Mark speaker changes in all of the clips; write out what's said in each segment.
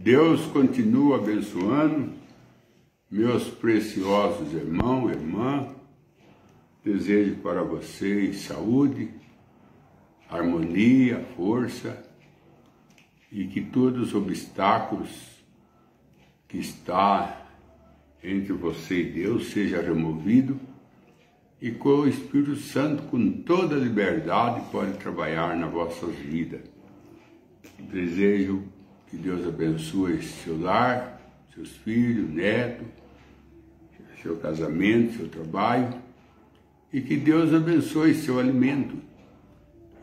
Speaker 1: Deus continua abençoando meus preciosos irmãos e irmãs. Desejo para vocês saúde, harmonia, força e que todos os obstáculos que está entre você e Deus seja removido e que o Espírito Santo com toda liberdade pode trabalhar nas vossas vidas. Desejo que Deus abençoe seu lar, seus filhos, netos, seu casamento, seu trabalho, e que Deus abençoe seu alimento,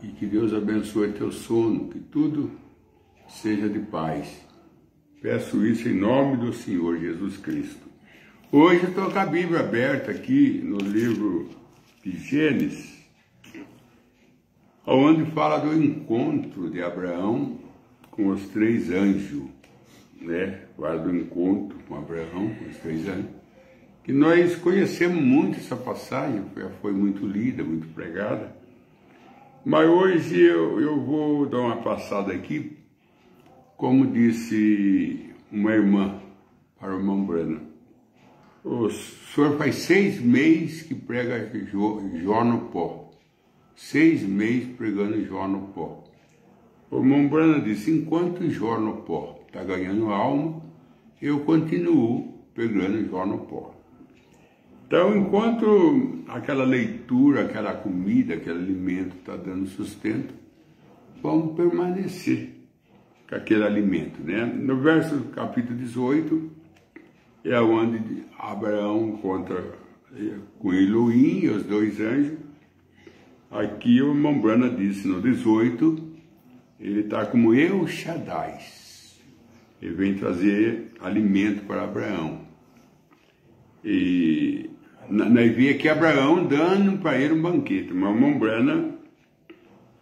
Speaker 1: e que Deus abençoe teu sono, que tudo seja de paz. Peço isso em nome do Senhor Jesus Cristo. Hoje eu estou com a Bíblia aberta aqui no livro de Gênesis, onde fala do encontro de Abraão com os 3 anjos, né? Fala do encontro com Abraão, com os 3 anjos, que nós conhecemos muito essa passagem, já foi muito lida, muito pregada, mas hoje eu vou dar uma passada aqui, como disse uma irmã para o irmão Branham. O senhor faz 6 meses que prega Jó no pó, 6 meses pregando Jó no pó. O irmão Branham disse, enquanto Jó no pó está ganhando alma, eu continuo pegando Jó no pó. Então, enquanto aquela leitura, aquela comida, aquele alimento está dando sustento, vamos permanecer com aquele alimento, né? No verso capítulo 18, é onde Abraão encontra com Elohim e os 2 anjos. Aqui o irmão Branham disse no 18, ele está como El Shaddai. Ele vem trazer alimento para Abraão. E nós vemos aqui Abraão dando para ele um banquete. Mas o irmão Branham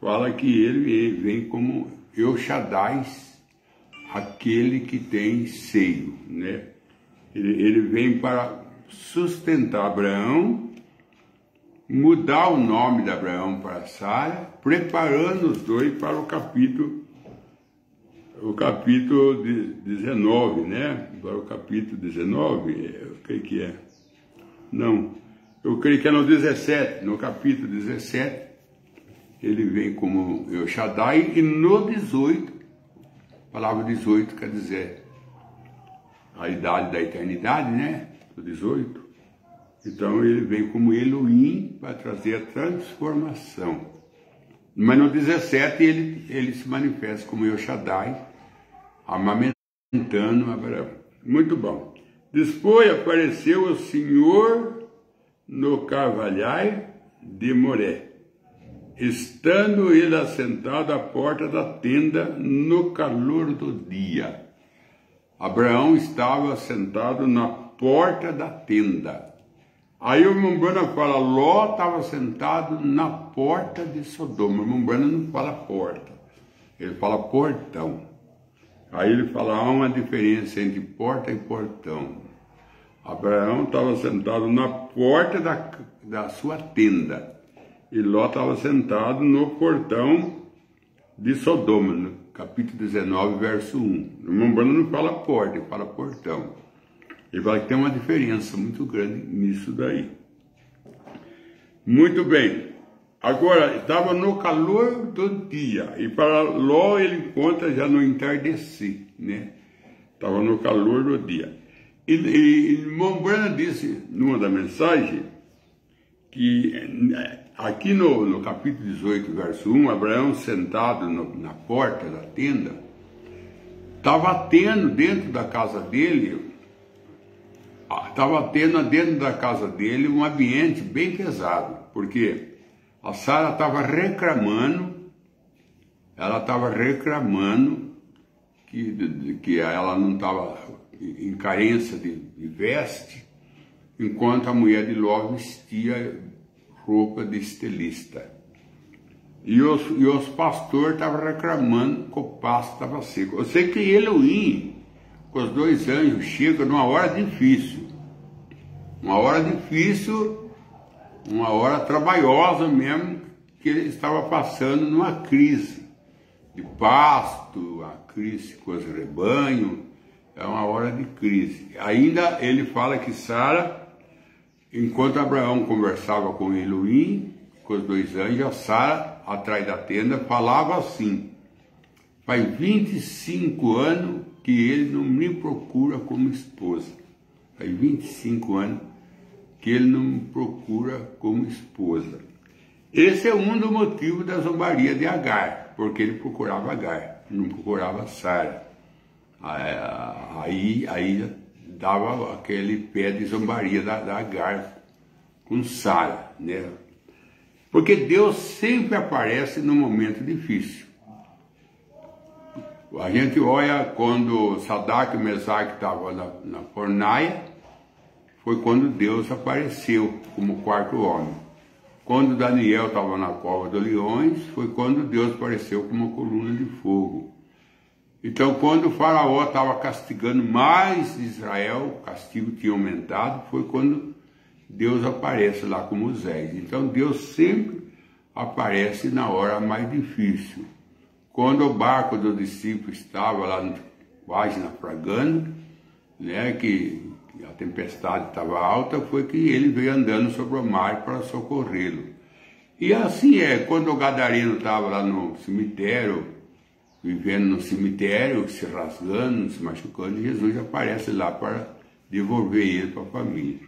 Speaker 1: fala que ele vem como El Shaddai, aquele que tem seio, né? Ele vem para sustentar Abraão, mudar o nome de Abraão para Sara, preparando os dois para o capítulo 19, né? Para o capítulo 19, eu creio que é. Não, eu creio que é no 17, no capítulo 17, ele vem como El Shaddai, e no 18, a palavra 18 quer dizer a idade da eternidade, né? O 18. Então ele vem como Elohim para trazer a transformação. Mas no 17 ele se manifesta como El Shaddai, amamentando Abraão. Muito bom. Depois apareceu o Senhor no carvalhar de Moré, estando ele assentado à porta da tenda no calor do dia. Abraão estava sentado na porta da tenda. Aí o irmão Branham fala, Ló estava sentado na porta de Sodoma. O irmão Branham não fala porta, ele fala portão. Aí ele fala, há uma diferença entre porta e portão. Abraão estava sentado na porta da sua tenda, e Ló estava sentado no portão de Sodoma, no capítulo 19, verso 1. O irmão Branham não fala porta, ele fala portão. Ele fala que tem uma diferença muito grande nisso daí. Muito bem. Agora, estava no calor do dia. E para Ló ele encontra já no entardecer, né? Estava no calor do dia. E irmão Branham disse, numa da mensagem, que aqui no capítulo 18, verso 1, Abraão sentado na porta da tenda, estava tendo dentro da casa dele, um ambiente bem pesado, porque a Sara estava reclamando, que ela não estava em carência de veste, enquanto a mulher de Ló vestia roupa de estilista. E os pastores estavam reclamando que o pasto estava seco. Eu sei que Elohim, com os 2 anjos, chega numa hora difícil. Uma hora trabalhosa mesmo, que ele estava passando numa crise. de pasto, a crise com os rebanhos, é uma hora de crise. Ainda ele fala que Sara, enquanto Abraão conversava com Elohim, com os dois anjos, a Sara, atrás da tenda, falava assim: faz 25 anos que ele não me procura como esposa. Faz 25 anos que ele não me procura como esposa. Esse é um dos motivos da zombaria de Agar, porque ele procurava Agar, não procurava Sara. Aí dava aquele pé de zombaria da Agar com Sara, né? Porque Deus sempre aparece no momento difícil. A gente olha quando Sadraque e Mesaque estavam na fornalha, foi quando Deus apareceu como quarto homem. Quando Daniel estava na cova dos leões, foi quando Deus apareceu como uma coluna de fogo. Então, quando o faraó estava castigando mais Israel, o castigo tinha aumentado, foi quando Deus aparece lá com Moisés. Então, Deus sempre aparece na hora mais difícil. Quando o barco do discípulo estava lá quase naufragando, né, que a tempestade estava alta, foi que ele veio andando sobre o mar para socorrê-lo. E assim quando o gadareno estava lá no cemitério, vivendo no cemitério, se rasgando, se machucando, Jesus aparece lá para devolver ele para a família.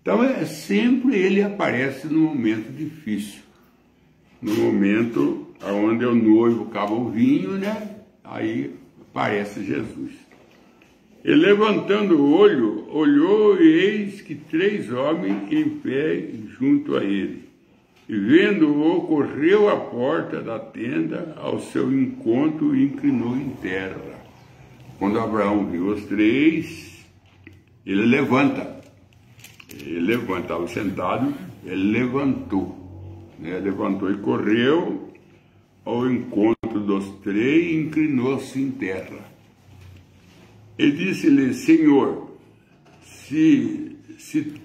Speaker 1: Então, sempre ele aparece no momento difícil, no momento onde o noivo acaba o vinho, né? Aí aparece Jesus. E levantando o olho, olhou e eis que 3 homens em pé junto a ele. E vendo-o, correu à porta da tenda ao seu encontro e inclinou em terra. Quando Abraão viu os 3, ele levanta. Ele estava sentado, ele levantou. Né? Levantou e correu ao encontro dos 3 e inclinou-se em terra. E disse-lhe: Senhor, se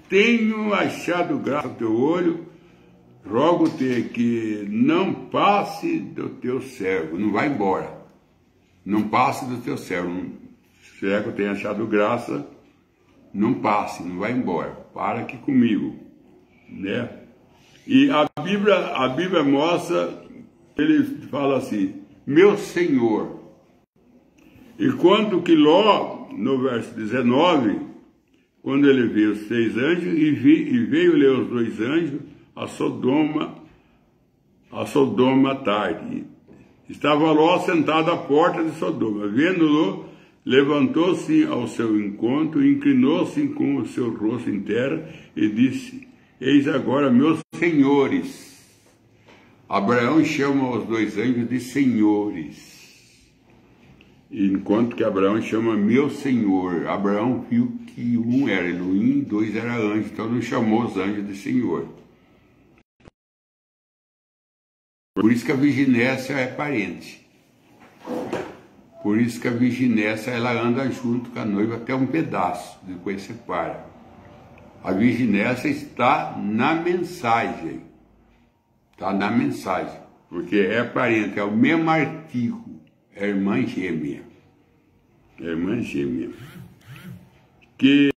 Speaker 1: tenho achado graça ao teu olho, rogo-te que não passe do teu servo, não vá embora, não passe do teu servo. Se é que eu tenho achado graça, não passe, não vá embora, para aqui comigo, né? E a Bíblia mostra, ele fala assim: meu Senhor. Enquanto que Ló, no verso 19, quando ele viu os 3 anjos, e veio ler os 2 anjos a Sodoma à tarde. Estava Ló sentado à porta de Sodoma. Vendo-o, levantou-se ao seu encontro, inclinou-se com o seu rosto em terra e disse: eis agora, meus senhores. Abraão chama os 2 anjos de senhores, enquanto que Abraão chama meu Senhor. Abraão viu que um era Elohim e 2 era anjo, então não chamou os anjos de Senhor. Por isso que a virginécia é parente. Por isso que a virginécia, ela anda junto com a noiva até um pedaço, depois separa. A virginécia está na mensagem. Está na mensagem, porque é parente, é o mesmo artigo. É irmã gêmea. É irmã gêmea. Que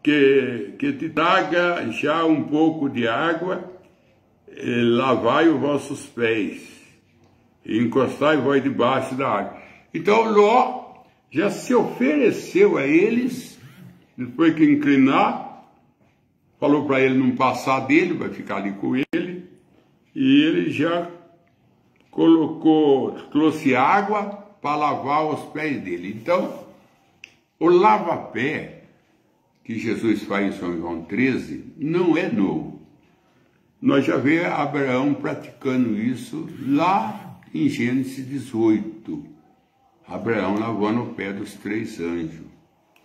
Speaker 1: te traga já um pouco de água, lavai os vossos pés, e encostai vós debaixo da água. Então Ló já se ofereceu a eles, depois que inclinar, falou para ele não passar dele, vai ficar ali com ele, e ele já trouxe água para lavar os pés dele. Então, o lava-pé que Jesus faz em São João 13 não é novo. Nós já vemos Abraão praticando isso lá em Gênesis 18. Abraão lavando o pé dos 3 anjos.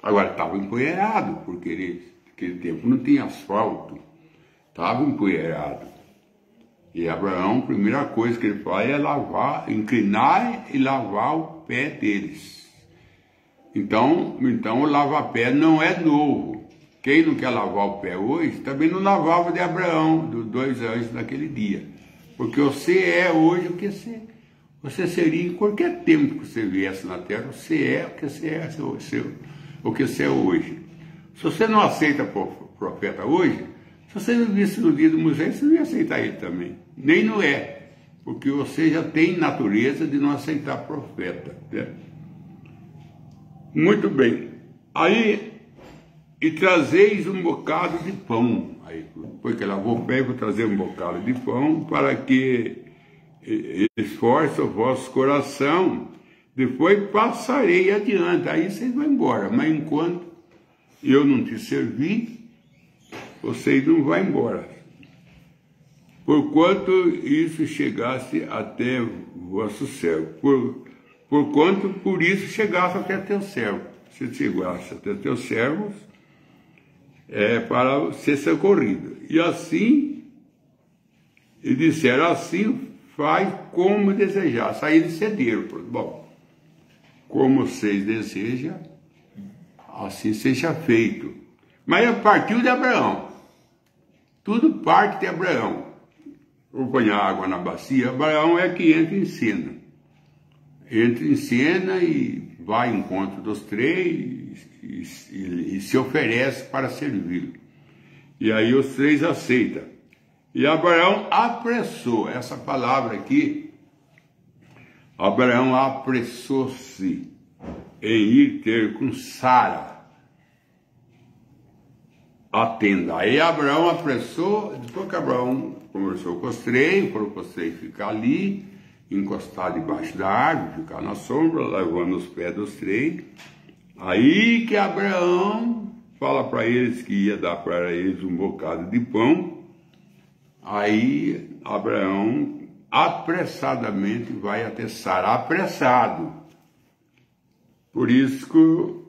Speaker 1: Agora, estava empoeirado, porque naquele tempo não tinha asfalto. Estava empoeirado. E Abraão, a primeira coisa que ele faz é lavar, inclinar e lavar o pé deles. Então o lava-pé não é novo. Quem não quer lavar o pé hoje, também não lavava de Abraão, dos 2 anjos naquele dia. Porque você é hoje você seria em qualquer tempo que você viesse na Terra, você é o que você é, o que você é hoje. Se você não aceita profeta hoje, se você vivesse no dia de Moisés, você não ia aceitar ele também. Nem Noé, porque você já tem natureza de não aceitar profeta, né? Muito bem. Aí, e trazeis um bocado de pão. Aí, depois que lavou o pé, vou trazer um bocado de pão para que esforce o vosso coração. Depois passarei adiante. Aí vocês vão embora. Mas enquanto eu não te servir, vocês não vão embora. Porquanto isso chegasse até vosso servo. Porquanto por isso chegasse até teu servo. Se chegasse até teus servos, para ser socorrido. E assim, e disseram assim, faz como desejar. Aí eles cederam. Bom, como vocês desejam, assim seja feito. Mas partiu de Abraão. Tudo parte de Abraão. Vou pôr água na bacia. Abraão é que entra em cena. Entra em cena e vai ao encontro dos três e se oferece para servi-lo. E aí os três aceitam. E Abraão apressou. Essa palavra aqui, Abraão apressou-se em ir ter com Sara a tenda. Aí Abraão apressou, depois que Abraão conversou com os três, falou para os três ficar ali, encostar debaixo da árvore, ficar na sombra, levando os pés dos três. Aí que Abraão fala para eles que ia dar para eles um bocado de pão. Aí Abraão apressadamente vai até Sara, apressado. Por isso que o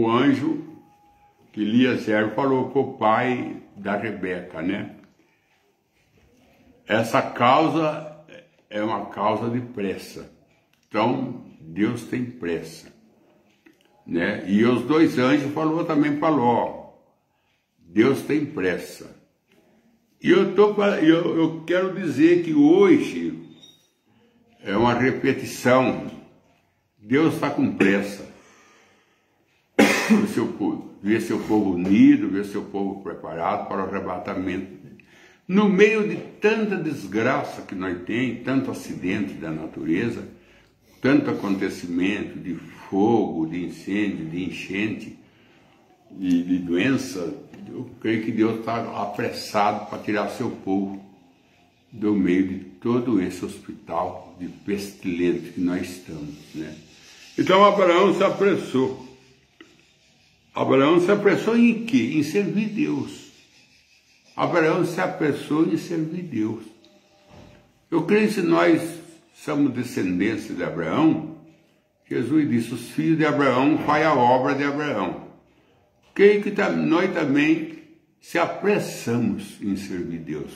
Speaker 1: anjo que Eliezer falou para o pai da Rebeca, né? Essa causa é uma causa de pressa. Então, Deus tem pressa, né? E os dois anjos falou também para Ló, Deus tem pressa. E eu quero dizer que hoje é uma repetição. Deus está com pressa. Ver seu povo unido, ver seu povo preparado para o arrebatamento. No meio de tanta desgraça que nós temos, tanto acidente da natureza, tanto acontecimento de fogo, de incêndio, de enchente, de doença, eu creio que Deus está apressado para tirar seu povo do meio de todo esse hospital de pestilente que nós estamos, né? Então Abraão se apressou. Abraão se apressou em quê? Em servir Deus. Abraão se apressou em servir Deus. Eu creio que se nós somos descendentes de Abraão, Jesus disse, os filhos de Abraão fazem a obra de Abraão. Creio que nós também se apressamos em servir Deus.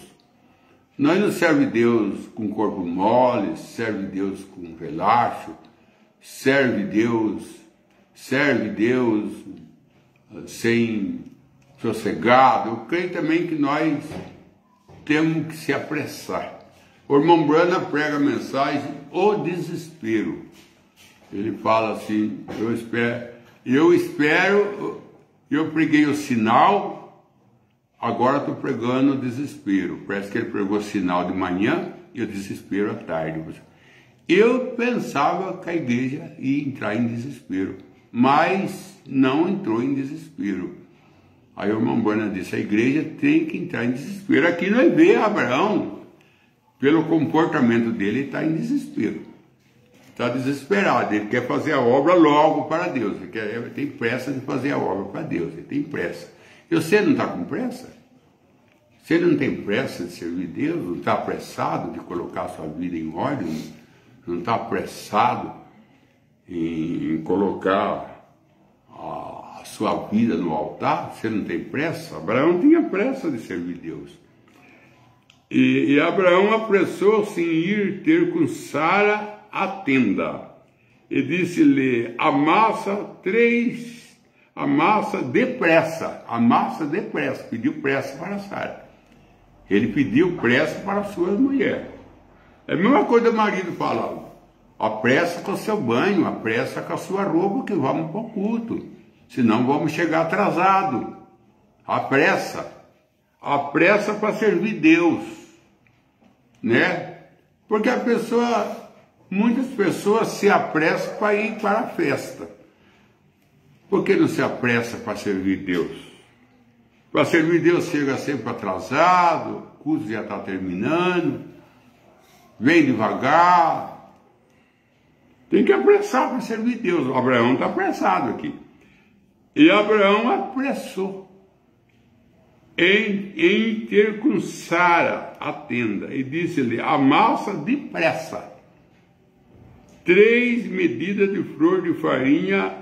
Speaker 1: Nós não servimos Deus com corpo mole, serve Deus com relaxo, serve Deus sem sossegado. Eu creio também que nós temos que se apressar. O irmão Brana prega a mensagem, o desespero. Ele fala assim, eu preguei o sinal, agora estou pregando o desespero. Parece que ele pregou o sinal de manhã e o desespero à tarde. Eu pensava que a igreja ia entrar em desespero, mas não entrou em desespero. Aí o irmão Brana disse, a igreja tem que entrar em desespero. Aqui nós vemos Abraão, pelo comportamento dele, ele está em desespero. Está desesperado, ele quer fazer a obra logo para Deus, ele tem pressa de fazer a obra para Deus, ele tem pressa. E você não está com pressa? Você não tem pressa de servir Deus? Não está apressado de colocar a sua vida em ordem? Não está apressado em colocar a sua vida no altar? Você não tem pressa? Abraão tinha pressa de servir Deus. E Abraão apressou-se em ir ter com Sara a tenda, e disse-lhe, amassa depressa, pediu pressa para Sara. Ele pediu pressa para a sua mulher. É a mesma coisa do marido falar, apressa com o seu banho, apressa com a sua roupa que vamos para o culto, senão vamos chegar atrasado. Apressa para servir Deus, né? Porque muitas pessoas se apressam para ir para a festa. Por que não se apressa para servir Deus? Para servir Deus chega sempre atrasado, o culto já está terminando, vem devagar. Tem que apressar para servir Deus. O Abraão está apressado aqui. E Abraão apressou em ter com Sara a tenda. E disse-lhe, amassa depressa 3 medidas de flor de farinha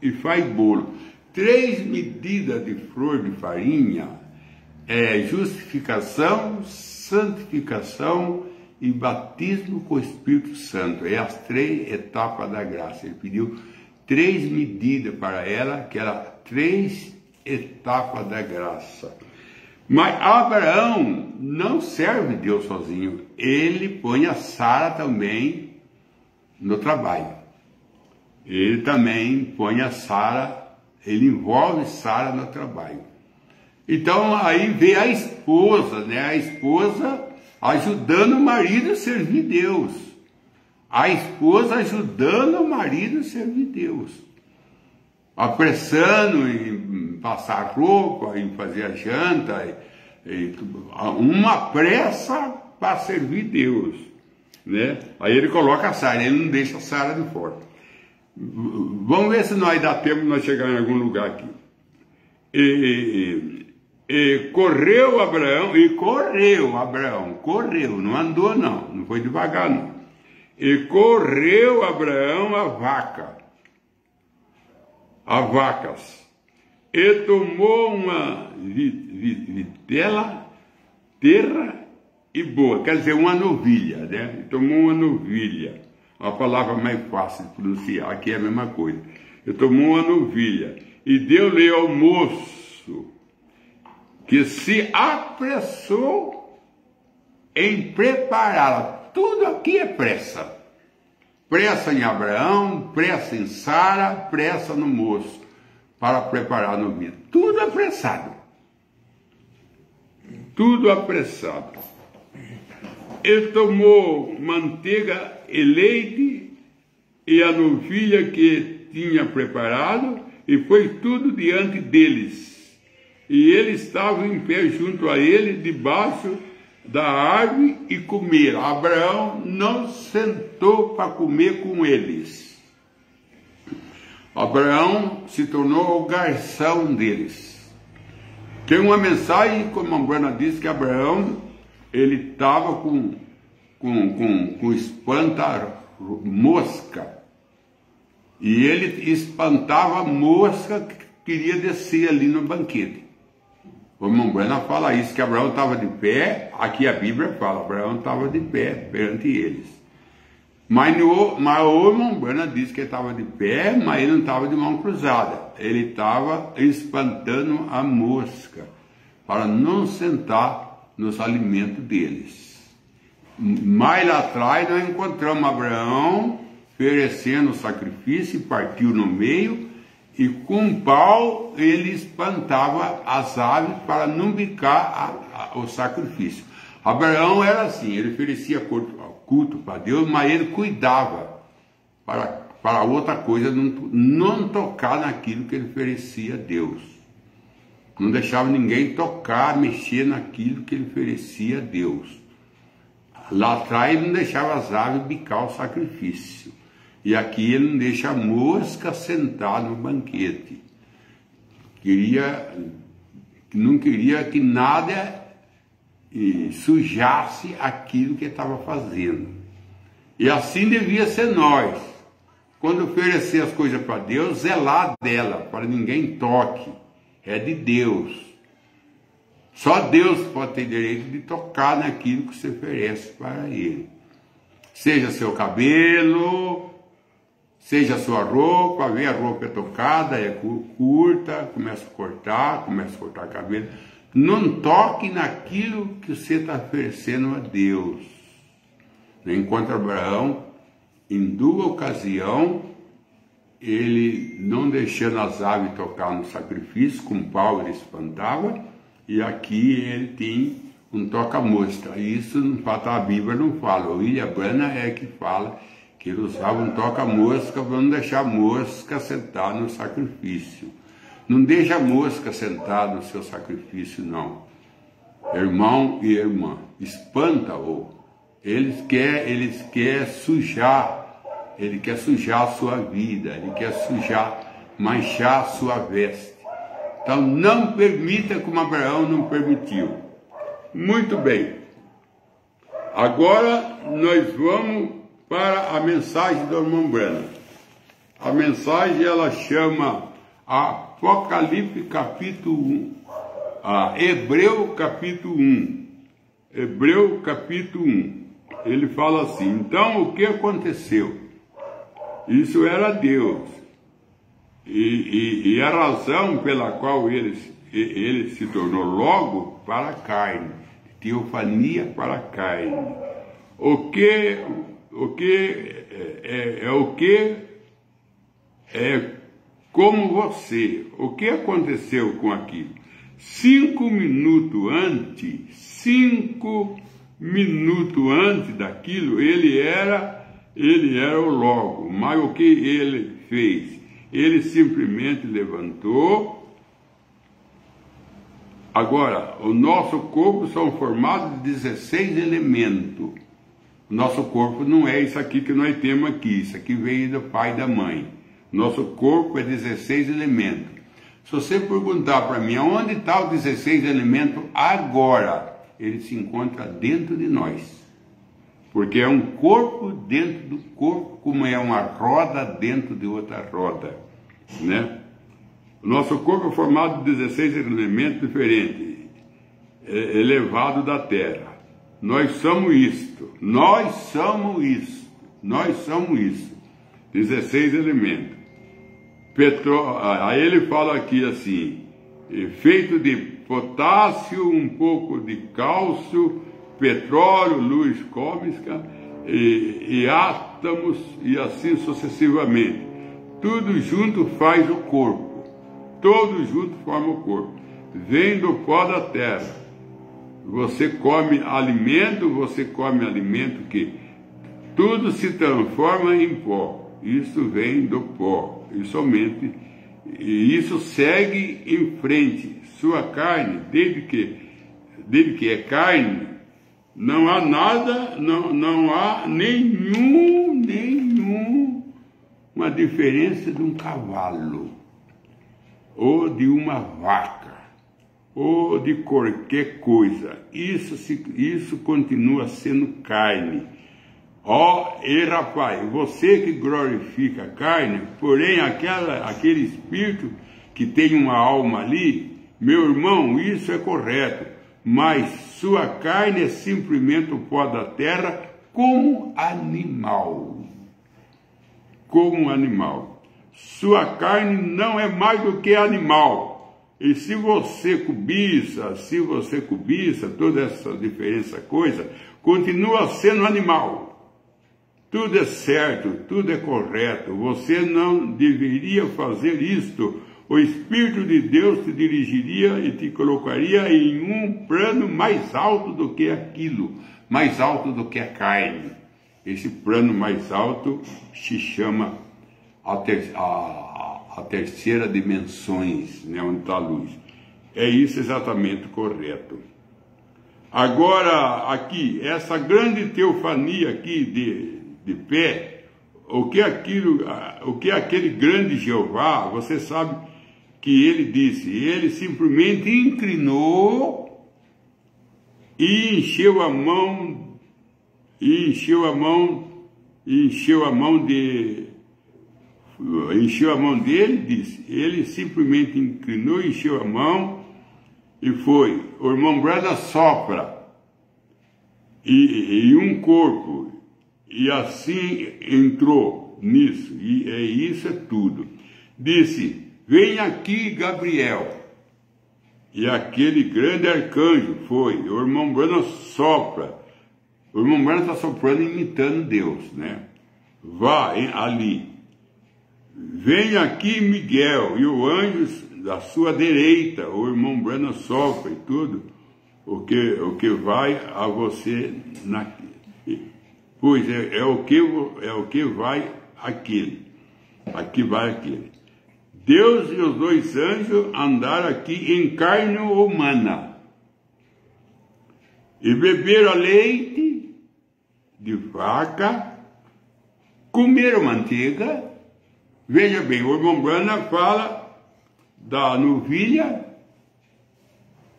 Speaker 1: e faz bolo. 3 medidas de flor de farinha é justificação, santificação e batismo com o Espírito Santo. É as 3 etapas da graça. Ele pediu 3 medidas para ela, que era 3 etapas da graça. Mas Abraão não serve Deus sozinho. Ele põe a Sara também no trabalho. Ele também põe a Sara, ele envolve Sara no trabalho. Então aí vê a esposa, né? A esposa ajudando o marido a servir Deus. A esposa ajudando o marido a servir Deus. Apressando em passar roupa, em fazer a janta. Uma pressa para servir Deus, né? Aí ele coloca a Sara, ele não deixa a Sara de fora. Vamos ver se nós dá tempo de nós chegar em algum lugar aqui. Correu Abraão, não andou não foi devagar não. E correu Abraão a vacas, e tomou uma vitela, terra e boa, quer dizer, uma novilha, né? Ele tomou uma novilha, a palavra mais fácil de pronunciar, aqui é a mesma coisa. Ele tomou uma novilha e deu-lhe ao moço, que se apressou em prepará-la. Tudo aqui é pressa. Pressa em Abraão, pressa em Sara, pressa no moço, para preparar a novilha. Tudo apressado. Tudo apressado. Ele tomou manteiga e leite e a novilha que tinha preparado, e foi tudo diante deles. E ele estava em pé junto a ele, debaixo da árvore, e comeram. Abraão não sentou para comer com eles. Abraão se tornou o garçom deles. Tem uma mensagem, como a Brana disse, que Abraão, ele estava com espanta-mosca. E ele espantava a mosca que queria descer ali no banquete. O irmão Brana fala isso, que Abraão estava de pé. Aqui a Bíblia fala, Abraão estava de pé perante eles. Mas o irmão Brana diz que ele estava de pé, mas ele não estava de mão cruzada. Ele estava espantando a mosca, para não sentar nos alimentos deles. Mais lá atrás nós encontramos Abraão oferecendo o sacrifício, partiu no meio, e com um pau ele espantava as aves para não bicar o sacrifício. Abraão era assim, ele oferecia culto para Deus, mas ele cuidava para outra coisa não tocar naquilo que ele oferecia a Deus. Não deixava ninguém tocar, mexer naquilo que ele oferecia a Deus. Lá atrás ele não deixava as aves bicar o sacrifício. E aqui ele não deixa a mosca sentar no banquete. Não queria que nada sujasse aquilo que ele estava fazendo. E assim devia ser nós. Quando oferecer as coisas para Deus, zelar dela, para ninguém toque. É de Deus. Só Deus pode ter direito de tocar naquilo que você oferece para Ele. Seja seu cabelo, seja sua roupa, vê a roupa é tocada, é curta, começa a cortar cabelo. Não toque naquilo que você está oferecendo a Deus. Enquanto Abraão, em duas ocasiões, ele não deixando as aves tocar no sacrifício, com pau ele espantava, e aqui ele tem um toca-mosca. Isso a Bíblia não fala, o William Branham é que fala que ele usava um toca-mosca para não deixar a mosca sentar no sacrifício. Não deixa a mosca sentar no seu sacrifício, não. Irmão e irmã, espanta-o. Eles querem sujar. Ele quer sujar a sua vida, ele quer manchar a sua veste. Então não permita como Abraão não permitiu. Muito bem. Agora nós vamos para a mensagem do irmão Branham. A mensagem ela chama Apocalipse capítulo 1. Hebreu capítulo 1. Hebreu capítulo 1. Ele fala assim: então o que aconteceu? Isso era Deus. E a razão pela qual ele se tornou logo para a carne, teofania para a carne. O que é como você. O que aconteceu com aquilo? 5 minutos antes daquilo, ele era o logo, mas o que ele fez? Ele simplesmente levantou. Agora, o nosso corpo são formados de 16 elementos. O nosso corpo não é isso aqui que nós temos aqui, isso aqui veio do pai e da mãe. Nosso corpo é 16 elementos. Se você perguntar para mim, onde está o 16 elemento agora? Ele se encontra dentro de nós. Porque é um corpo dentro do corpo, como é uma roda dentro de outra roda, né? O nosso corpo é formado de 16 elementos diferentes, elevados da terra. Nós somos isto. 16 elementos. Aí ele fala aqui assim, feito de potássio, um pouco de cálcio, petróleo, luz cósmica e átomos e assim sucessivamente. Tudo junto faz o corpo. Todos juntos formam o corpo. Vem do pó da terra. Você come alimento que tudo se transforma em pó. Isso vem do pó. E isso segue em frente. Sua carne, desde que é carne, não há nada, não há uma diferença de um cavalo, ou de uma vaca, ou de qualquer coisa. Isso continua sendo carne. E rapaz, você que glorifica a carne, porém aquele espírito que tem uma alma ali, meu irmão, isso é correto, mas sua carne é simplesmente o pó da terra como animal. Sua carne não é mais do que animal. E se você cobiça toda essa diferença, continua sendo animal. Tudo é certo, tudo é correto. Você não deveria fazer isto. O Espírito de Deus te dirigiria e te colocaria em um plano mais alto do que aquilo, mais alto do que a carne. Esse plano mais alto se chama a terceira dimensões, né, onde está a luz. É isso exatamente correto. Agora, aqui, essa grande teofania aqui de pé, o que aquele grande Jeová, você sabe que ele disse, ele simplesmente inclinou e encheu a mão dele, disse, ele simplesmente inclinou, encheu a mão e foi. O irmão Branham sopra e um corpo, e assim entrou nisso, e isso é tudo. Disse, vem aqui, Gabriel. E aquele grande arcanjo foi. O irmão Branham sopra O irmão Branham está soprando imitando Deus, né? Vá ali. Vem aqui Miguel e o anjo da sua direita. O irmão Branham sopra e tudo. O que vai a você pois é o que vai aquele. Aqui vai aquele. Deus e os dois anjos andaram aqui em carne humana e beberam leite de vaca, comeram manteiga. Veja bem, o irmão Branham fala da novilha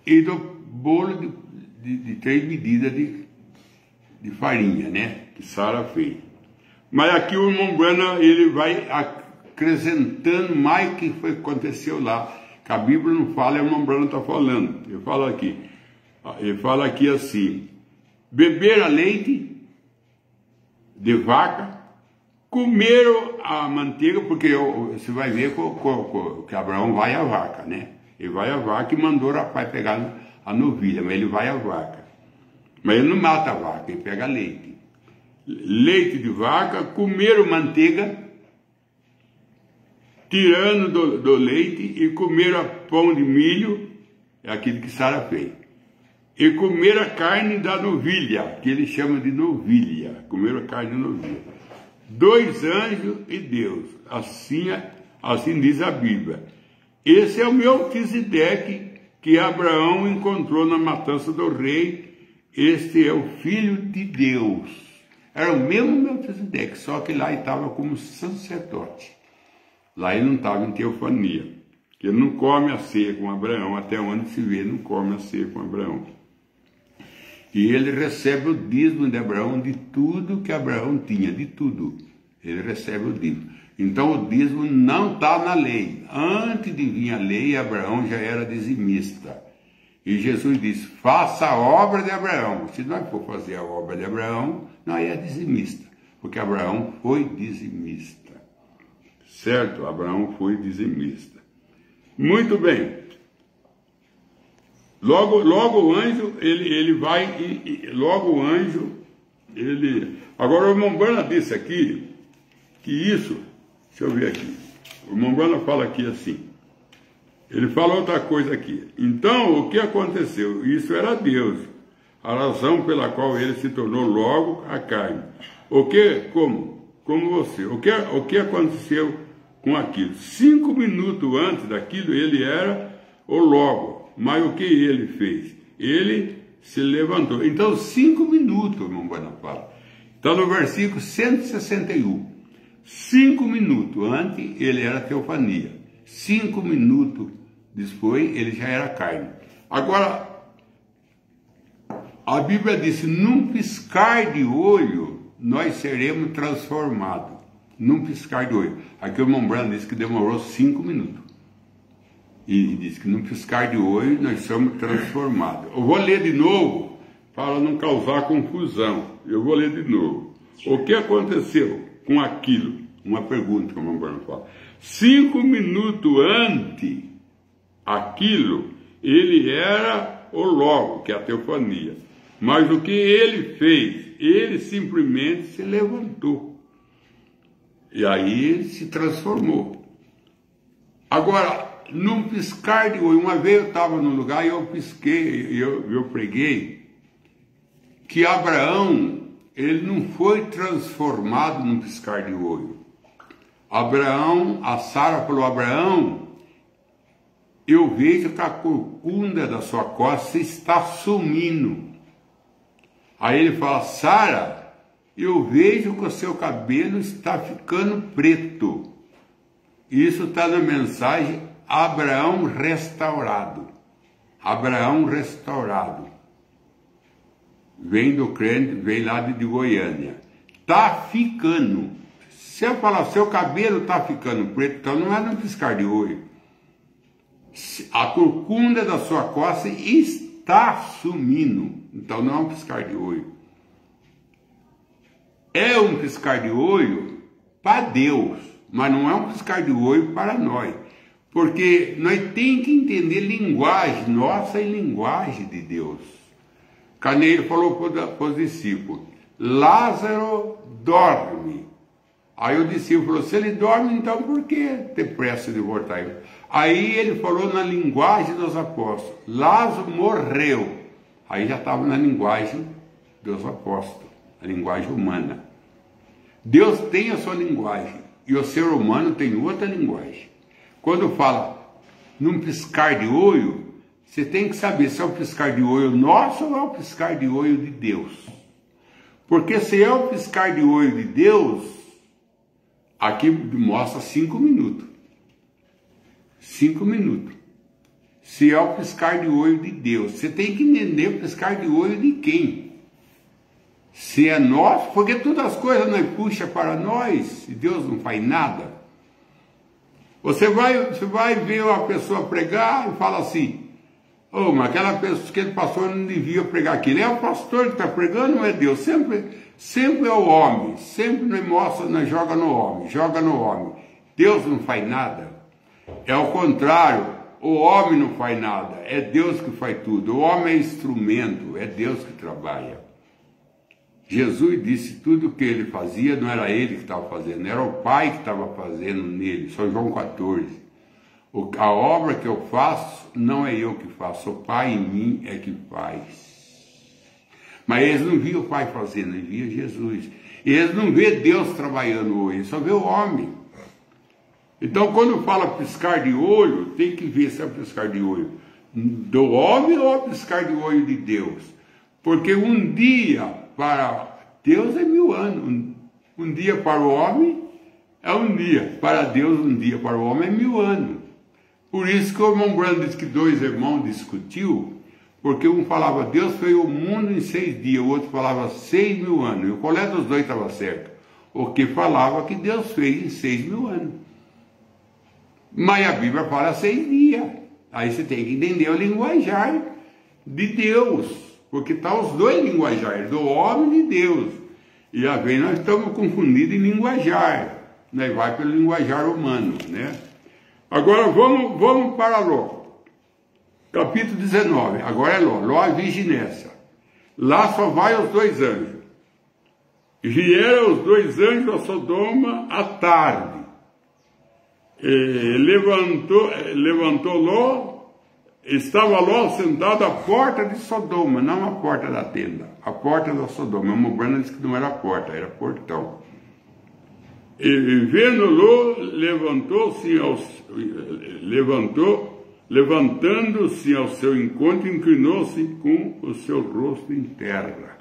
Speaker 1: e do bolo de 3 medidas de farinha, né? Que Sara fez. Mas aqui o irmão Branham, ele vai acrescentando mais o que foi, aconteceu lá. Que a Bíblia não fala, o irmão Branham está falando. Ele fala aqui assim: beberam leite de vaca, comeram a manteiga, porque você vai ver que Abraão vai à vaca, né? Ele vai à vaca e mandou o rapaz pegar a novilha, mas ele vai à vaca. Mas ele não mata a vaca, ele pega leite. Leite de vaca, comeram manteiga, tirando do leite, e comeram pão de milho, é aquilo que Sara fez. E comeram a carne da novilha, que ele chama de novilha. Comeram a carne da novilha. 2 anjos e Deus. Assim diz a Bíblia. Esse é o Melquisedeque que Abraão encontrou na matança do rei. Este é o Filho de Deus. Era o mesmo Melquisedeque, só que lá ele estava como sacerdote. Lá ele não estava em teofania. Ele não come a ceia com Abraão, até onde se vê, não come a ceia com Abraão. E ele recebe o dízimo de Abraão de tudo que Abraão tinha, de tudo. Ele recebe o dízimo. Então o dízimo não está na lei. Antes de vir a lei, Abraão já era dizimista. E Jesus disse: faça a obra de Abraão. Se nós for fazer a obra de Abraão, nós é dizimista. Porque Abraão foi dizimista. Certo? Abraão foi dizimista. Muito bem. Logo o anjo, ele vai, logo o anjo, ele... Agora o irmão Branham disse aqui, que isso, deixa eu ver aqui, o irmão Branham fala aqui assim, ele fala outra coisa aqui. Então, o que aconteceu? Isso era Deus, a razão pela qual ele se tornou logo a carne. O que, como você, o que aconteceu com aquilo? 5 minutos antes daquilo, ele era o logo. Mas o que ele fez? Ele se levantou. Então, 5 minutos, irmão Branham fala. Está no versículo 161. 5 minutos antes, ele era teofania. 5 minutos depois, ele já era carne. Agora, a Bíblia diz: num piscar de olho, nós seremos transformados. Num piscar de olho. Aqui o irmão Branham disse que demorou 5 minutos. E diz que num piscar de olho nós somos transformados. Eu vou ler de novo para não causar confusão. Eu vou ler de novo. O que aconteceu com aquilo? Uma pergunta que o irmão Branham fala. 5 minutos antes, aquilo, ele era o logo, que é a teofania. Mas o que ele fez? Ele simplesmente se levantou. E aí ele se transformou. Agora, num piscar de olho, uma vez eu estava num lugar e eu pisquei, eu preguei, que Abraão, ele não foi transformado num piscar de olho. Abraão, a Sara falou: Abraão, eu vejo que a corcunda da sua costa está sumindo. Aí ele fala: Sara, eu vejo que o seu cabelo está ficando preto. Isso está na mensagem Abraão restaurado. Abraão restaurado. Vem do crente, vem lá de Goiânia. Está ficando. Se eu falar, seu cabelo está ficando preto, então não é no piscar de olho. A corcunda da sua costa está sumindo. Então não é um piscar de olho. É um piscar de olho para Deus, mas não é um piscar de olho para nós. Porque nós temos que entender linguagem nossa e linguagem de Deus. Ele falou para os discípulos, Lázaro dorme. Aí o discípulo falou, se ele dorme, então por que ter pressa de voltar? Aí ele falou na linguagem dos apóstolos, Lázaro morreu. Aí já estava na linguagem dos apóstolos, a linguagem humana. Deus tem a sua linguagem e o ser humano tem outra linguagem. Quando fala num piscar de olho, você tem que saber se é o piscar de olho nosso ou é o piscar de olho de Deus. Porque se é o piscar de olho de Deus, aqui mostra 5 minutos. 5 minutos. Se é o piscar de olho de Deus, você tem que entender o piscar de olho de quem? Se é nosso, porque todas as coisas nós puxa para nós, e Deus não faz nada. Você vai ver uma pessoa pregar e fala assim, oh, mas aquela pessoa, aquele pastor não devia pregar aquilo. É o pastor que está pregando, não é Deus. Sempre é o homem. Sempre nós mostra, nós joga no homem. Deus não faz nada. É o contrário. O homem não faz nada. É Deus que faz tudo. O homem é instrumento. É Deus que trabalha. Jesus disse tudo o que ele fazia, não era ele que estava fazendo. Era o Pai que estava fazendo nele. São João 14. A obra que eu faço, não é eu que faço, o Pai em mim é que faz. Mas eles não viam o Pai fazendo, eles viam Jesus. Eles não vê Deus trabalhando hoje, só vê o homem. Então, quando fala piscar de olho, tem que ver se é piscar de olho do homem ou é piscar de olho de Deus. Porque um dia para Deus é 1000 anos. Um dia para o homem é um dia. Para Deus, um dia para o homem é 1000 anos. Por isso que o irmão Branham disse que 2 irmãos discutiu, porque um falava, Deus fez o mundo em 6 dias, o outro falava 6.000 anos. E qual é dos dois estava certo? O que falava que Deus fez em 6.000 anos. Mas a Bíblia fala 6 dias. Aí você tem que entender o linguajar de Deus, porque está os dois linguajares, do homem e de Deus. E às vezes nós estamos confundidos em linguajar, né? Vai pelo linguajar humano, né? Agora vamos para Ló, capítulo 19, agora é Ló a virginessa. Lá só vai os 2 anjos. Vieram os 2 anjos a Sodoma à tarde. Levantou Ló, estava Ló sentado à porta de Sodoma, não à porta da tenda, a porta da Sodoma. O Branham disse que não era porta, era portão. E vendo Ló, levantando-se ao seu encontro, inclinou-se com o seu rosto em terra.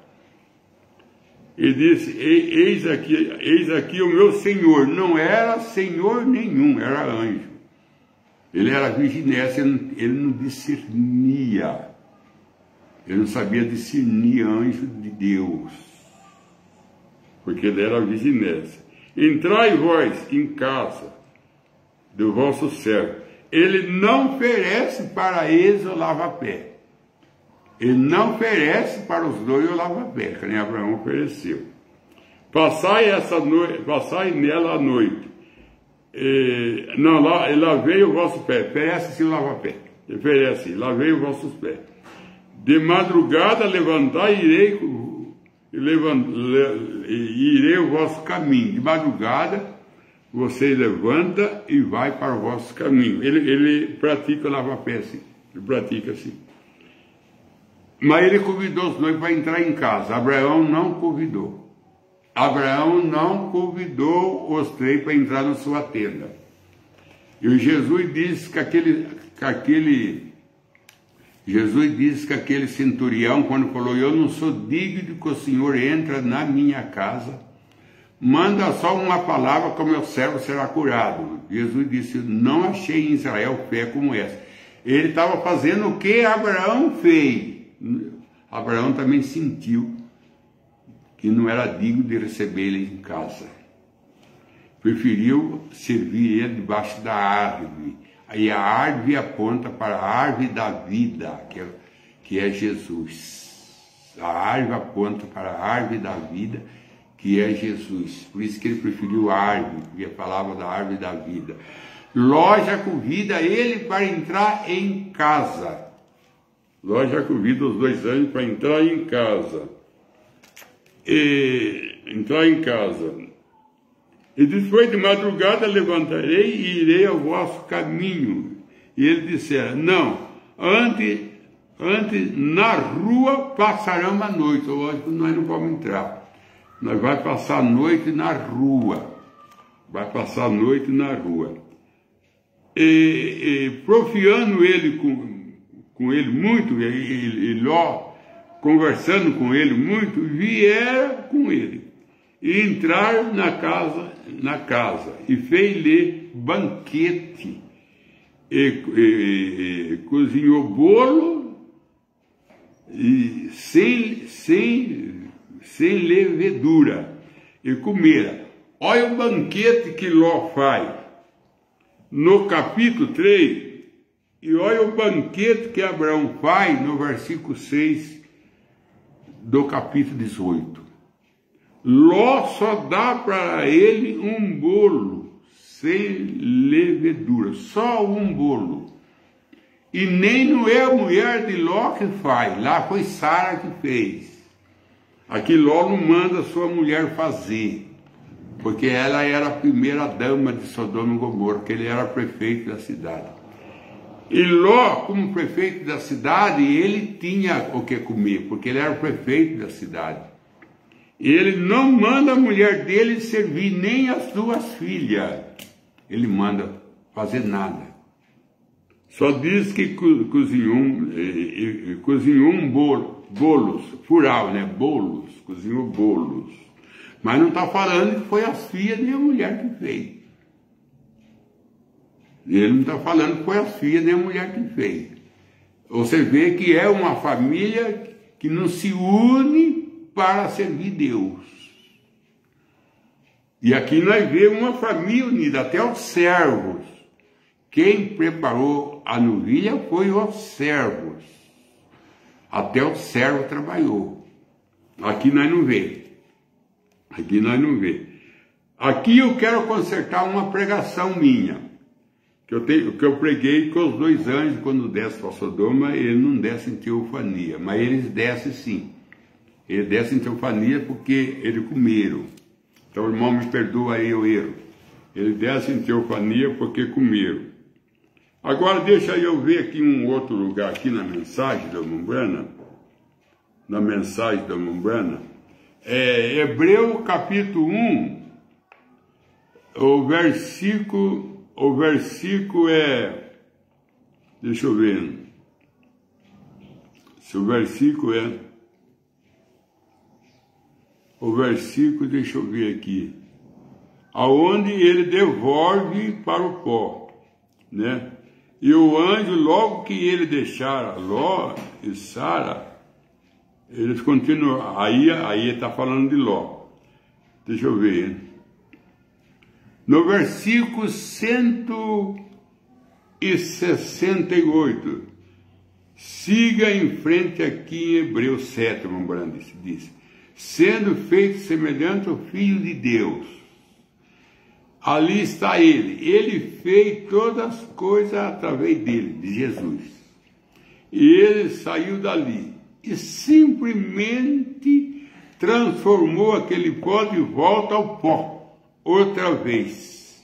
Speaker 1: E disse, eis aqui o meu Senhor. Não era Senhor nenhum, era anjo. Ele era virginessa, ele não discernia. Ele não sabia discernir anjo de Deus, porque ele era virginessa. Entrai vós em casa do vosso servo. Ele não oferece para eles o lava-pé. Ele não oferece para os 2 o lava-pé, que nem Abraão ofereceu. Passai nela a noite. Lavei o vosso pé. Oferece-se o lava-pé. Oferece, lavei os vossos pés. De madrugada levantai irei o vosso caminho. De madrugada você levanta e vai para o vosso caminho. Ele pratica o lava-pé assim. Ele pratica assim. Mas ele convidou os noivos para entrar em casa. Abraão não convidou. Abraão não convidou os 3 para entrar na sua tenda. E Jesus disse que aquele centurião, quando falou, eu não sou digno de que o Senhor entre na minha casa, manda só uma palavra que o meu servo será curado. Jesus disse, não achei em Israel fé como essa. Ele estava fazendo o que Abraão fez. Abraão também sentiu que não era digno de receber ele em casa. Preferiu servir ele debaixo da árvore. Aí a árvore aponta para a árvore da vida, que é Jesus. A árvore aponta para a árvore da vida, que é Jesus. Por isso que ele preferiu a árvore, porque falava da árvore da vida. Ló já convida ele para entrar em casa. Ló já convida os 2 anjos para entrar em casa. E depois de madrugada levantarei e irei ao vosso caminho. E ele dissera, não, antes na rua passaremos a noite. Lógico, nós não vamos entrar. Nós vamos passar a noite na rua. E profiando ele com ele muito, e Ló conversando com ele muito, viera com ele. E entrar na casa, e fez-lhe banquete, e cozinhou bolo, e sem levedura, e comera. Olha o banquete que Ló faz no capítulo 3, e olha o banquete que Abraão faz no versículo 6 do capítulo 18. Ló só dá para ele um bolo sem levedura, só um bolo. E nem não é a mulher de Ló que faz, lá foi Sara que fez. Aqui Ló não manda sua mulher fazer, porque ela era a primeira dama de Sodoma e Gomorra, que ele era prefeito da cidade. E Ló, como prefeito da cidade, ele tinha o que comer, porque ele era o prefeito da cidade. E ele não manda a mulher dele servir, nem as 2 filhas. Ele manda fazer nada. Só diz que cozinhou um bolos, plural, né? Bolos, cozinhou bolos. Mas não está falando que foi as filhas nem a mulher que fez. Ele não está falando que foi as filhas nem a mulher que fez. Você vê que é uma família que não se une para servir Deus. E aqui nós vemos uma família unida, até os servos. Quem preparou a novilha foi os servos. Até o servo trabalhou. Aqui nós não vê. Aqui eu quero consertar uma pregação minha, que eu preguei com os 2 anjos quando desce para Sodoma. Eles não descem em teofania, mas eles descem sim. Eles descem em teofania porque eles comeram. Então, irmão, me perdoa aí o erro. Eles descem em teofania porque comeram. Agora, deixa eu ver aqui um outro lugar, aqui na mensagem da Mombrana. Hebreu capítulo 1, o versículo é... Deixa eu ver. Se o versículo é... O versículo, deixa eu ver aqui. Aonde ele devolve para o pó, né? E o anjo, logo que ele deixara Ló e Sara, eles continuam. Aí está falando de Ló. Deixa eu ver. No versículo 168, siga em frente aqui em Hebreus 7, lembrando, diz, sendo feito semelhante ao Filho de Deus. Ali está ele fez todas as coisas através dele, de Jesus. E ele saiu dali e simplesmente transformou aquele pó de volta ao pó, outra vez.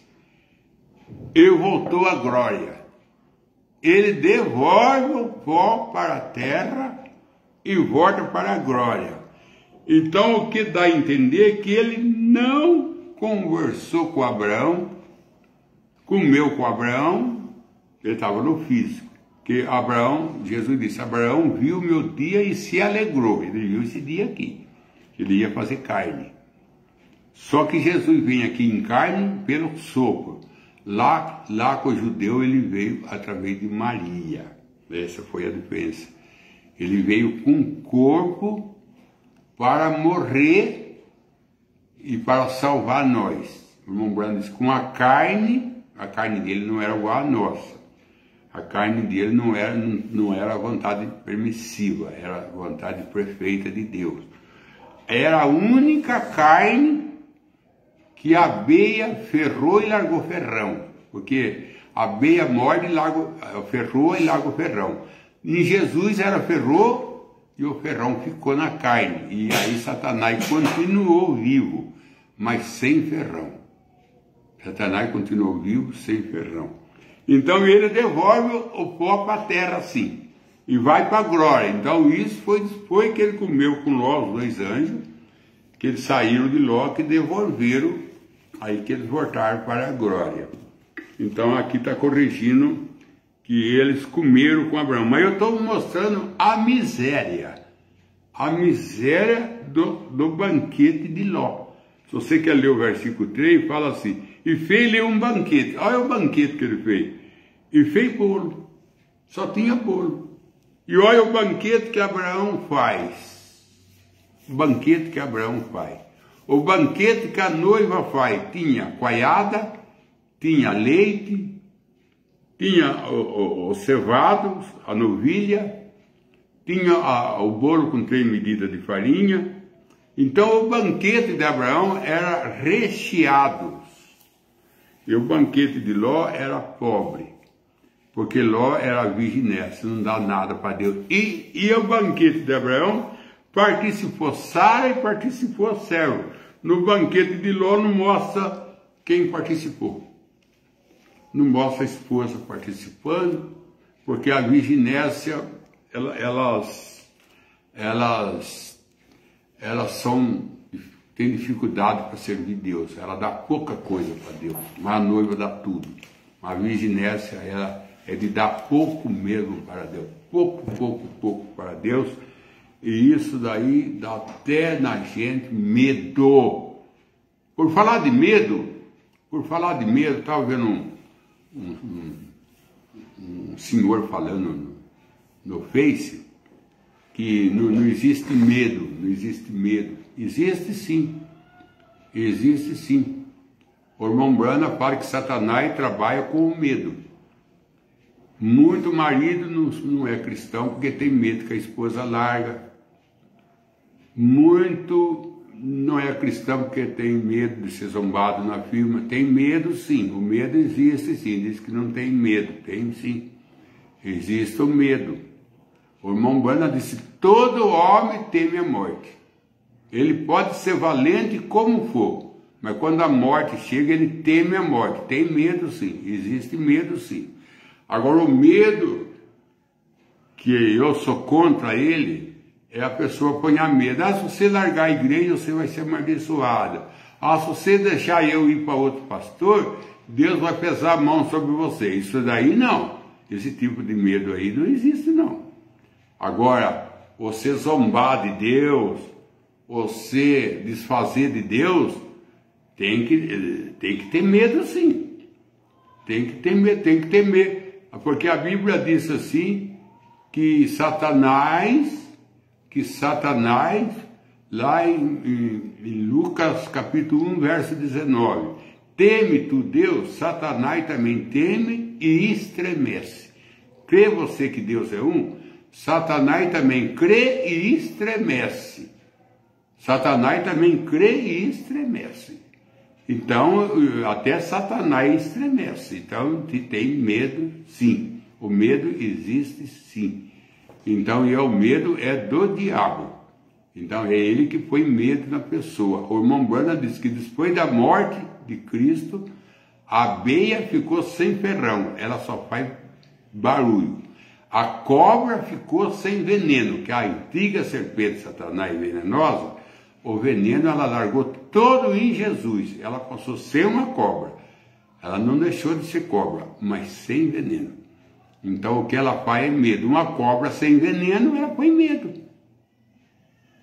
Speaker 1: E voltou à glória. Ele devolve o pó para a terra e volta para a glória. Então, o que dá a entender é que ele não conversou com Abraão, comeu com Abraão, ele estava no físico. Que Abraão, Jesus disse, Abraão viu o meu dia e se alegrou. Ele viu esse dia aqui. Ele ia fazer carne. Só que Jesus vem aqui em carne pelo sopro. Lá com o judeu ele veio através de Maria. Essa foi a diferença. Ele veio com um corpo para morrer e para salvar nós. O irmão Brando disse, com a carne dele não era igual a nossa. A carne dele não era a vontade permissiva, era a vontade perfeita de Deus. Era a única carne que a abelha ferrou e largou ferrão. Porque a abelha morde, ferrou e larga o ferrão. Em Jesus era ferrou e o ferrão ficou na carne. E aí Satanás continuou vivo, mas sem ferrão. Satanás continuou vivo sem ferrão. Então ele devolve o pó para a terra assim. E vai para a glória. Então isso foi depois que ele comeu com Ló, os dois anjos, que eles saíram de Ló, que devolveram, aí que eles voltaram para a glória. Então aqui está corrigindo que eles comeram com Abraão. Mas eu estou mostrando a miséria do banquete de Ló. Se você quer ler o versículo 3, fala assim, e fez-lhe um banquete. Olha o banquete que ele fez. E fez bolo. Só tinha bolo. E olha o banquete que Abraão faz. O banquete que Abraão faz. O banquete que a noiva faz. Tinha coalhada, tinha leite, tinha o cevado, a novilha, tinha o bolo com 3 medidas de farinha. Então o banquete de Abraão era recheado. E o banquete de Ló era pobre. Porque Ló era virginessa, não dá nada para Deus. E o banquete de Abraão participou Sara e participou servo. No banquete de Ló não mostra quem participou. Não mostra a esposa participando, porque a virginécia, elas têm dificuldade para servir Deus. Ela dá pouca coisa para Deus, mas a noiva dá tudo. A virginécia, ela é de dar pouco mesmo para Deus. Pouco para Deus. E isso daí dá até na gente medo. Por falar de medo, estava vendo um senhor falando no Face que não existe medo, não existe medo. Existe sim. O irmão Brana fala que Satanás trabalha com o medo. Muito marido não é cristão porque tem medo que a esposa larga. Muito não é cristão porque tem medo de ser zombado na firma. Tem medo sim, o medo existe sim. Diz que não tem medo, tem sim. Existe o medo. O irmão Brana disse, todo homem teme a morte. Ele pode ser valente como for, mas quando a morte chega, ele teme a morte. Tem medo sim, existe medo sim. Agora o medo que eu sou contra ele é a pessoa pôr medo. Se você largar a igreja, você vai ser amaldiçoada. Se você deixar eu ir para outro pastor, Deus vai pesar a mão sobre você. Isso daí não. Esse tipo de medo aí não existe não. Agora, você zombar de Deus, você desfazer de Deus, tem que ter medo sim. Tem que ter medo. Porque a Bíblia diz assim, que Satanás, lá em Lucas capítulo 1, verso 19, teme tu Deus, Satanás também teme e estremece. Crê você que Deus é um? Satanás também crê e estremece. Satanás também crê e estremece. Então, até Satanás estremece. Então, tem medo, sim. O medo existe, sim. Então, o medo é do diabo. Então, é ele que põe medo na pessoa. O irmão Brana diz que depois da morte de Cristo, a abelha ficou sem ferrão. Ela só faz barulho. A cobra ficou sem veneno, que é a antiga serpente Satanás venenosa. O veneno ela largou todo em Jesus. Ela passou a ser uma cobra. Ela não deixou de ser cobra, mas sem veneno. Então o que ela faz é medo. Uma cobra sem veneno, ela põe medo.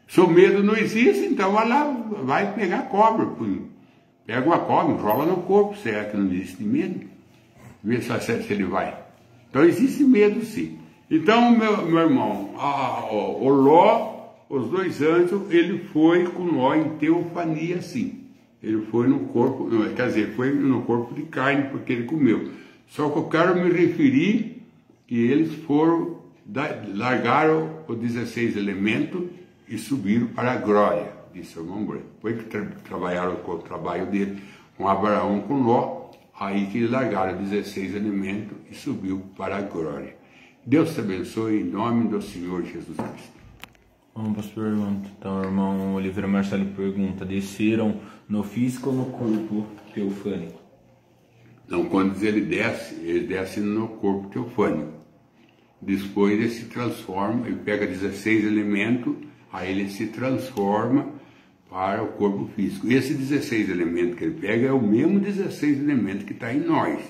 Speaker 1: Se o medo não existe, então ela vai pegar cobra. Pega uma cobra, joga no corpo. Será que não existe medo? Vê se ele vai. Então existe medo sim. Então, meu irmão, o Ló, os dois anjos, ele foi com Ló em teofania sim. Ele foi no corpo, quer dizer, foi no corpo de carne, porque ele comeu. Só que eu quero me referir que eles largaram os 16 elementos e subiram para a glória, disse o irmão Breno. Depois que trabalharam com o trabalho dele, com Abraão, com Ló, aí que eles largaram 16 elementos e subiu para a glória. Deus te abençoe em nome do Senhor Jesus Cristo.
Speaker 2: Vamos para as perguntas. Então, o irmão Oliveira Marcelo pergunta: desceram no físico ou no corpo teofânico?
Speaker 1: Então, quando ele desce no corpo teofânico. Depois ele se transforma, ele pega 16 elementos, aí ele se transforma para o corpo físico. E esse 16 elementos que ele pega é o mesmo 16 elementos que está em nós.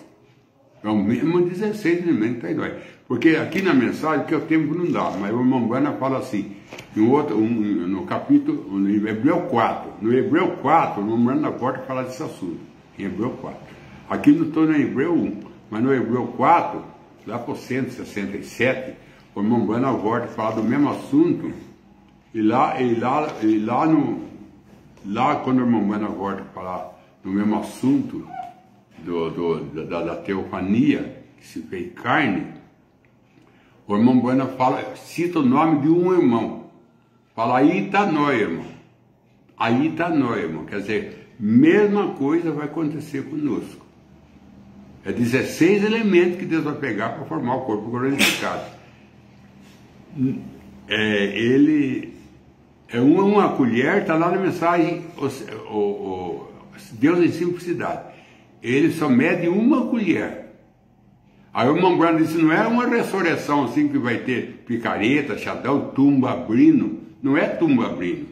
Speaker 1: É o mesmo 16 elementos que está em nós. Porque aqui na mensagem, que o tempo não dá, mas o irmão Bana fala assim, no capítulo, no Hebreu 4, no Hebreu 4, o irmão Bana Porta fala desse assunto, em Hebreu 4. Aqui não estou no Hebreu 1, mas no Hebreu 4, lá por 167, o irmão Bana Porta fala do mesmo assunto, e lá quando o irmão Bana Porta fala do mesmo assunto, da teofania, que se fez carne, o irmão Bueno cita o nome de um irmão. Fala, aí está nós, irmão. Aí está nós, irmão. Quer dizer, mesma coisa vai acontecer conosco. É 16 elementos que Deus vai pegar para formar o corpo glorificado. Ele é uma colher, está lá na mensagem, Deus em simplicidade. Ele só mede uma colher. Aí o irmão Branham disse, não é uma ressurreição assim que vai ter picareta, xadão, tumba abrindo. Não é tumba abrindo.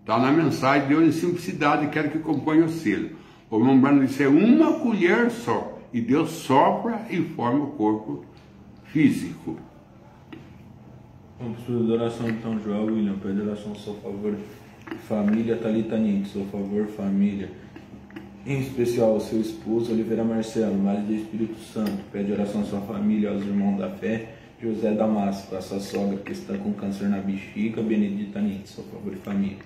Speaker 1: Está na mensagem de Deus em simplicidade, quero que acompanhe o selo. O irmão Branham disse, é uma colher só. E Deus sopra e forma o corpo físico.
Speaker 2: Vamos para a oração então, João William, pede oração a seu favor. Família Thalita Nitz, seu favor, família. Em especial ao seu esposo, Oliveira Marcelo, mais do Espírito Santo. Pede oração à sua família, aos irmãos da fé. José Damasco, a sua sogra que está com câncer na bexiga. Benedita Nitz, seu favor, família.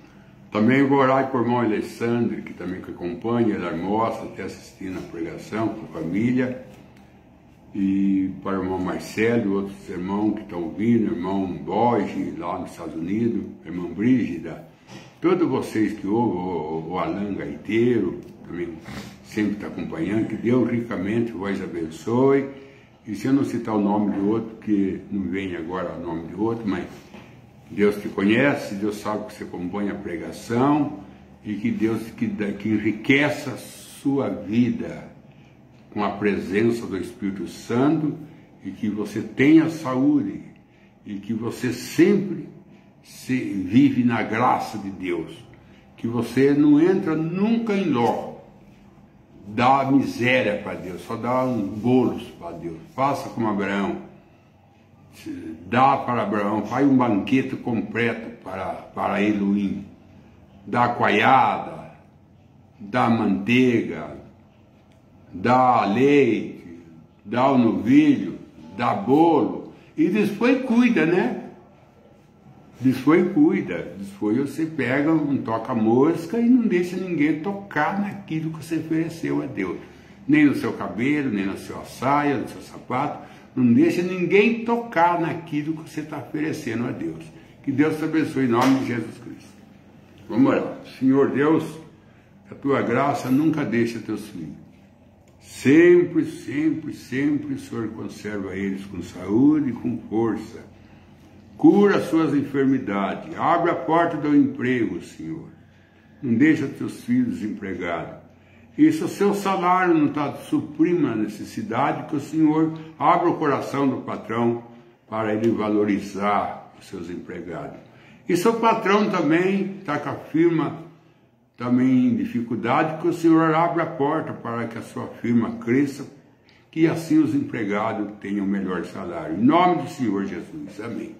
Speaker 1: Também vou orar para o irmão Alessandro, que também acompanha, ele almoça, até assistindo a pregação com a família. E para o irmão Marcelo, outros irmãos que estão ouvindo, irmão Borges, lá nos Estados Unidos, irmã Brígida, todos vocês que ouvem, o Alan Gaiteiro, também sempre está acompanhando, que Deus ricamente vos abençoe. E se eu não citar o nome de outro, que não vem agora o nome de outro, mas Deus te conhece, Deus sabe que você acompanha a pregação, e que Deus que enriqueça a sua vida com a presença do Espírito Santo, e que você tenha saúde, e que você sempre vive na graça de Deus, que você não entra nunca em ló, dá miséria para Deus, só dá um bolos para Deus. Faça como Abraão, dá para Abraão, faz um banquete completo para Elohim, dá coalhada, dá manteiga, dá leite, dá o novilho, dá bolo, e depois cuida, né? Depois cuida, depois você pega um toca-mosca e não deixa ninguém tocar naquilo que você ofereceu a Deus. Nem no seu cabelo, nem na sua saia, no seu sapato. Não deixa ninguém tocar naquilo que você está oferecendo a Deus. Que Deus te abençoe em nome de Jesus Cristo. Vamos orar. Senhor Deus, a tua graça nunca deixa teus filhos. Sempre, sempre, sempre o Senhor conserva eles com saúde e com força. Cura suas enfermidades, abre a porta do emprego, Senhor. Não deixa teus filhos desempregados. E se o seu salário não está suprindo a necessidade, que o Senhor abra o coração do patrão para ele valorizar os seus empregados. E se o patrão também está com a firma também em dificuldade, que o Senhor abra a porta para que a sua firma cresça, que assim os empregados tenham melhor salário. Em nome do Senhor Jesus. Amém.